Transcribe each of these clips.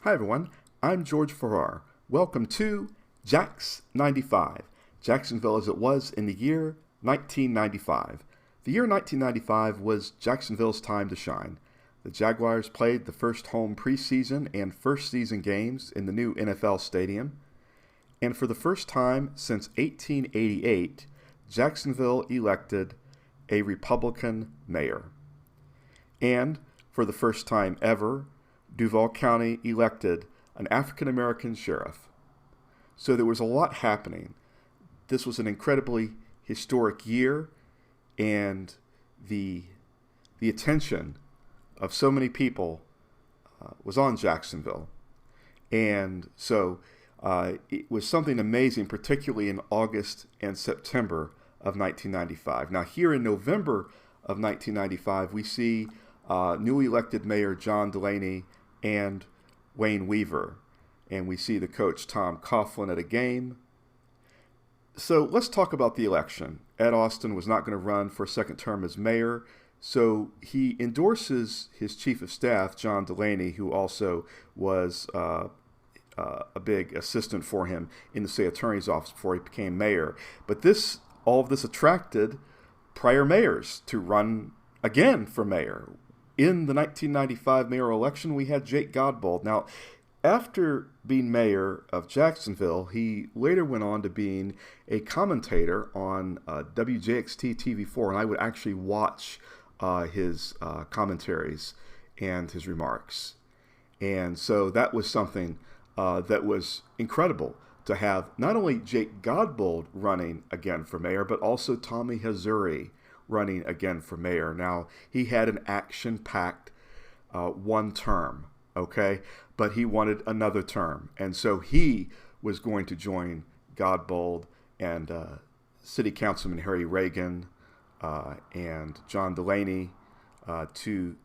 Hi everyone, I'm George Farrar. Welcome to Jax 95, Jacksonville as it was in the year 1995. The year 1995 was Jacksonville's time to shine. The Jaguars played the first home preseason and first season games in the new NFL stadium. And for the first time since 1888, Jacksonville elected a Republican mayor. And for the first time ever, Duval County elected an African-American sheriff. So there was a lot happening. This was an incredibly historic year, and the attention of so many people was on Jacksonville. And so it was something amazing, particularly in August and September of 1995. Now, here in November of 1995, we see newly elected Mayor John Delaney and Wayne Weaver. And we see the coach Tom Coughlin at a game. So let's talk about the election. Ed Austin was not going to run for a second term as mayor, so he endorses his chief of staff, John Delaney, who also was a big assistant for him in the state attorney's office before he became mayor. But all of this attracted prior mayors to run again for mayor. In the 1995 mayoral election, we had Jake Godbold. Now, after being mayor of Jacksonville, he later went on to being a commentator on WJXT TV4, and I would actually watch his commentaries and his remarks. And so that was something that was incredible to have not only Jake Godbold running again for mayor, but also Tommy Hazouri running again for mayor. Now, he had an action-packed one term, okay? But he wanted another term. And so he was going to join Godbold and City Councilman Harry Reagan and John Delaney to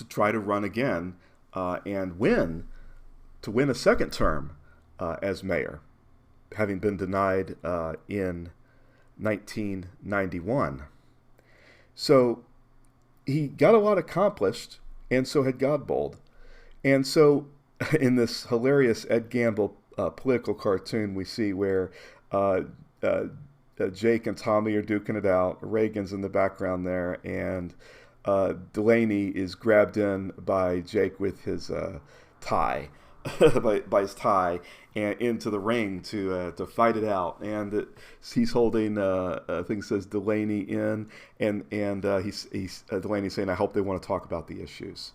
try to run again and win a second term as mayor, having been denied in 1991. So he got a lot accomplished, and so had Godbold. And so in this hilarious Ed Gamble political cartoon, we see where Jake and Tommy are duking it out. Reagan's in the background there, and Delaney is grabbed in by Jake with his tie. by his tie and into the ring to fight it out, and he's holding I think it says Delaney in, and he's Delaney saying, "I hope they want to talk about the issues."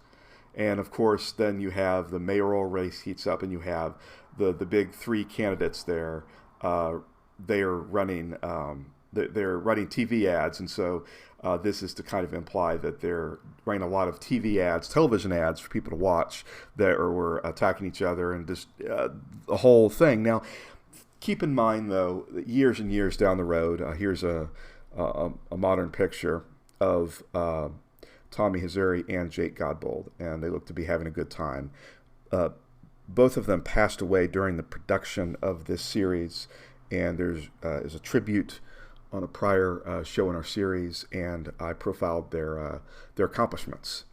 And of course, then you have the mayoral race heats up, and you have the big three candidates there. They're running TV ads, and so this is to kind of imply that they're running a lot of TV ads, television ads for people to watch that were attacking each other, and just the whole thing. Now, keep in mind, though, that years and years down the road, here's a modern picture of Tommy Hazouri and Jake Godbold, and they look to be having a good time. Both of them passed away during the production of this series, and there's a tribute on a prior show in our series, and I profiled their accomplishments.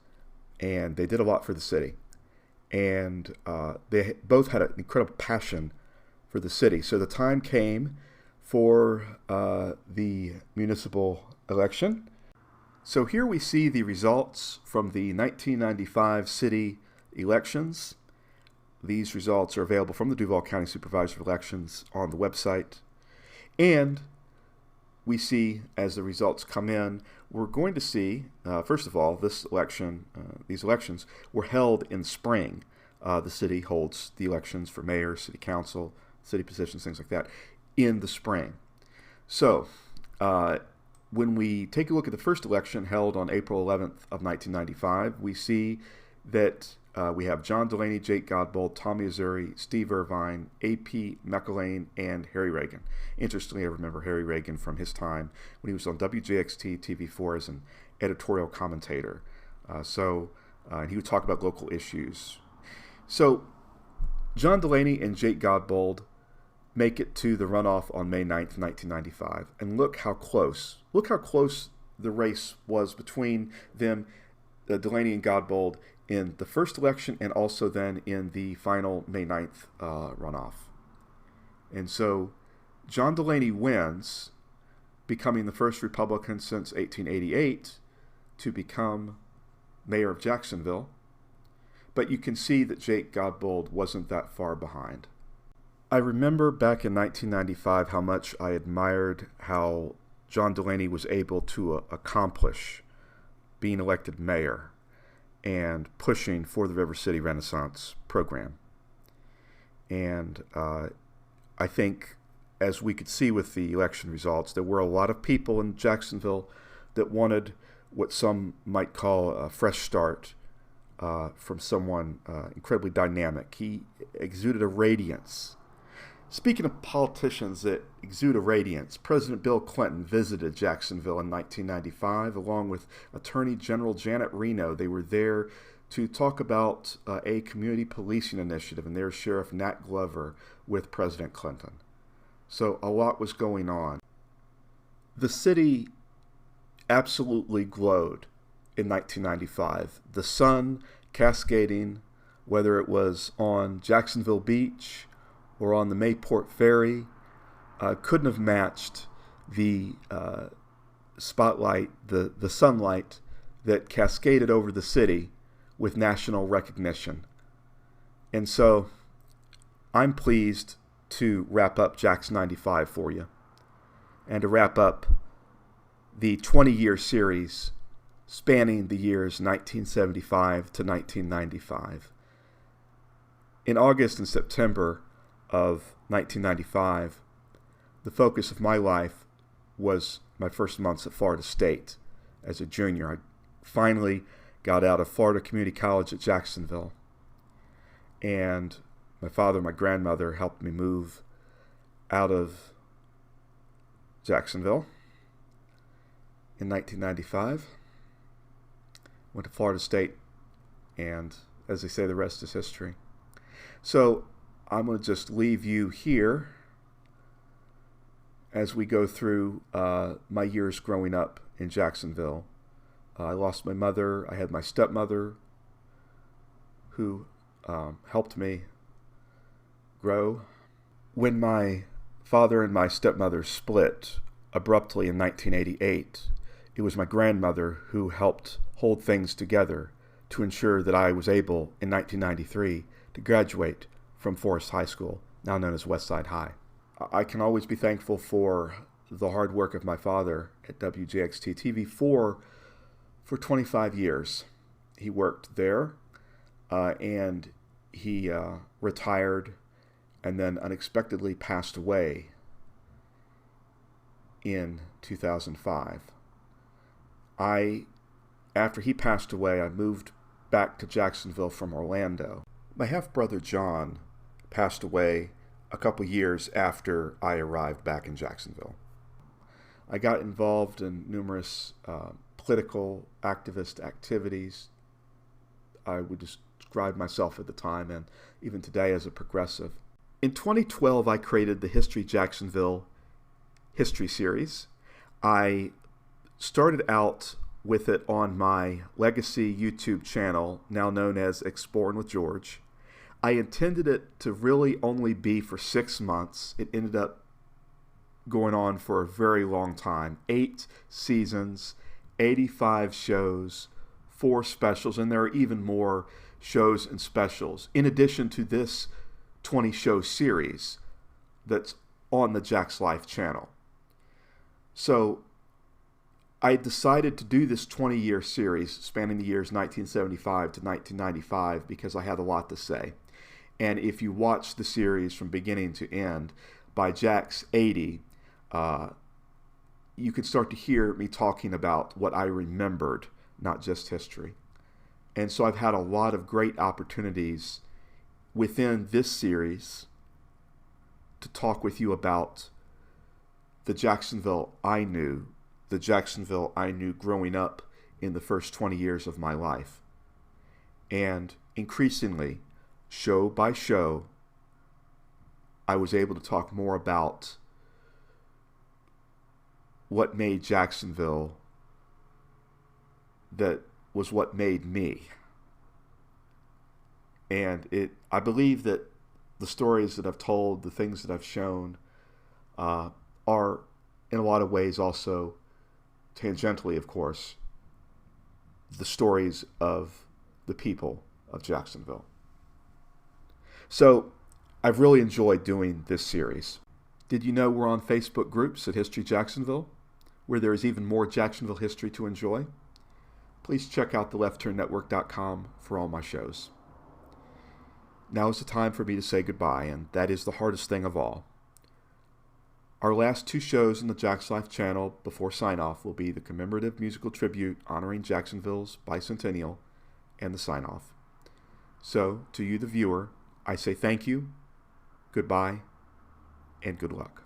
And they did a lot for the city. And they both had an incredible passion for the city. So the time came for the municipal election. So here we see the results from the 1995 city elections. These results are available from the Duval County Supervisor of Elections on the website. And we see, as the results come in, we're going to see, first of all, these elections were held in spring. The city holds the elections for mayor, city council, city positions, things like that, in the spring. So when we take a look at the first election held on April 11th of 1995, we see that we have John Delaney, Jake Godbold, Tommy Hazouri, Steve Irvine, A.P. McElwain, and Harry Reagan. Interestingly, I remember Harry Reagan from his time when he was on WJXT TV4 as an editorial commentator. And he would talk about local issues. So John Delaney and Jake Godbold make it to the runoff on May 9th, 1995. And look how close the race was between them, Delaney and Godbold, in the first election and also then in the final May 9th runoff. And so John Delaney wins, becoming the first Republican since 1888 to become mayor of Jacksonville. But you can see that Jake Godbold wasn't that far behind. I remember back in 1995 how much I admired how John Delaney was able to accomplish being elected mayor and pushing for the River City Renaissance program. And I think, as we could see with the election results, there were a lot of people in Jacksonville that wanted what some might call a fresh start from someone incredibly dynamic. He exuded a radiance. Speaking of politicians that exude a radiance, President Bill Clinton visited Jacksonville in 1995 along with Attorney General Janet Reno. They were there to talk about a community policing initiative, and there's Sheriff Nat Glover with President Clinton. So a lot was going on. The city absolutely glowed in 1995. The sun cascading, whether it was on Jacksonville Beach or on the Mayport Ferry, couldn't have matched the spotlight, the sunlight that cascaded over the city with national recognition. And so I'm pleased to wrap up Jax 95 for you and to wrap up the 20-year series spanning the years 1975 to 1995. In August and September of 1995, the focus of my life was my first months at Florida State as a junior. I finally got out of Florida Community College at Jacksonville, and my father and my grandmother helped me move out of Jacksonville in 1995. Went to Florida State, and as they say, the rest is history. So I'm going to just leave you here as we go through my years growing up in Jacksonville. I lost my mother. I had my stepmother who helped me grow. When my father and my stepmother split abruptly in 1988, it was my grandmother who helped hold things together to ensure that I was able, in 1993, to graduate from Forest High School, now known as Westside High. I can always be thankful for the hard work of my father at WJXT-TV for 25 years. He worked there, and he retired and then unexpectedly passed away in 2005. After he passed away, I moved back to Jacksonville from Orlando. My half-brother John passed away a couple years after I arrived back in Jacksonville. I got involved in numerous political activist activities. I would describe myself at the time and even today as a progressive. In 2012, I created the History Jacksonville History Series. I started out with it on my legacy YouTube channel, now known as Exploring with George. I intended it to really only be for 6 months. It ended up going on for a very long time. 8 seasons, 85 shows, 4 specials, and there are even more shows and specials, in addition to this 20-show series that's on the Jack's Life channel. So I decided to do this 20-year series spanning the years 1975 to 1995 because I had a lot to say. And if you watch the series from beginning to end, by Jack's 80, you could start to hear me talking about what I remembered, not just history. And so I've had a lot of great opportunities within this series to talk with you about the Jacksonville I knew, the Jacksonville I knew growing up in the first 20 years of my life. And increasingly, show by show, I was able to talk more about what made Jacksonville, that was what made me. And I believe that the stories that I've told, the things that I've shown, are in a lot of ways also, tangentially of course, the stories of the people of Jacksonville. So I've really enjoyed doing this series. Did you know we're on Facebook groups at History Jacksonville, where there is even more Jacksonville history to enjoy? Please check out theleftturnetwork.com for all my shows. Now is the time for me to say goodbye, and that is the hardest thing of all. Our last 2 shows in the Jack's Life channel before sign-off will be the Commemorative Musical Tribute honoring Jacksonville's Bicentennial and the sign-off. So, to you the viewer, I say thank you, goodbye, and good luck.